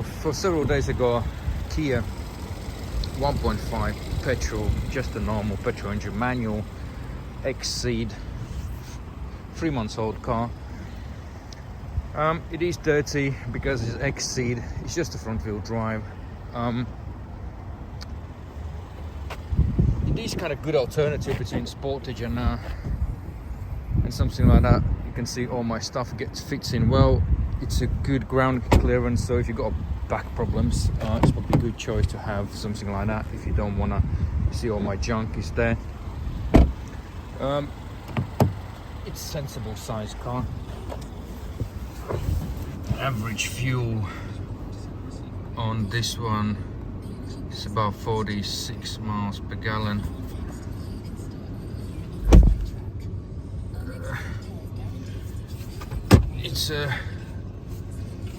for several days ago, Kia 1.5 petrol, just a normal petrol engine, manual, Xceed, 3 months old car. It is dirty because it's Xceed. It's just a front wheel drive. It is kind of good alternative between Sportage and something like that. You can see all my stuff fits in well. It's a good ground clearance, so if you've got back problems, it's probably a good choice to have something like that. If you don't want to see all my junk is there. It's a sensible size car. Average fuel on this one is about 46 miles per gallon.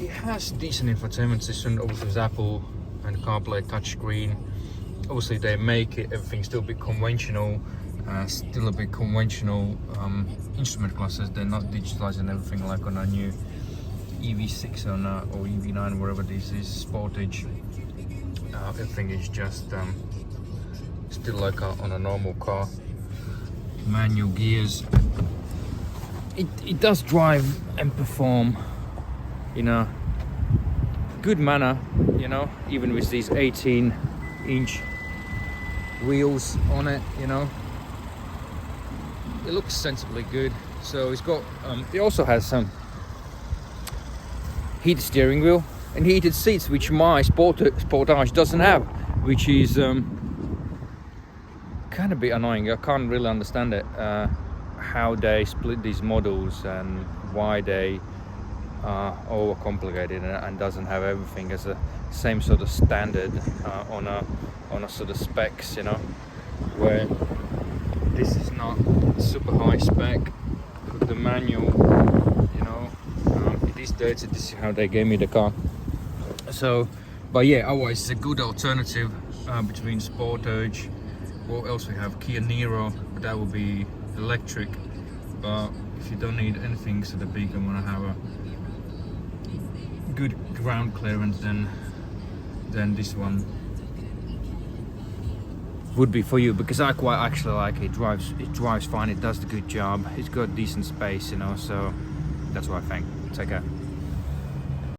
It has decent infotainment system, obviously with Apple and CarPlay touchscreen. Obviously they make it everything still a bit conventional, instrument clusters. They're not digitalizing everything like on a new EV6 or EV9, whatever this is, Sportage. Everything is just still like on a normal car. Manual gears. It does drive and perform in a good manner, you know, even with these 18-inch wheels on it, you know. It looks sensibly good. So it's got it also has some heated steering wheel and heated seats, which my Sportage doesn't have, which is kind of a bit annoying. I can't really understand it, how they split these models and why they are overcomplicated and doesn't have everything as a same sort of standard on a sort of specs, you know, where this is not super high spec with the manual, you know. It is dirty. This is how they gave me the car. So, but yeah, otherwise it's a good alternative between Sportage. What else we have? Kia Niro, but that will be electric. But if you don't need anything sort of big and want to have a good ground clearance, then this one would be for you, because I quite actually like it. It drives fine. It does the good job. It's got decent space, you know. So that's what I think. Take care.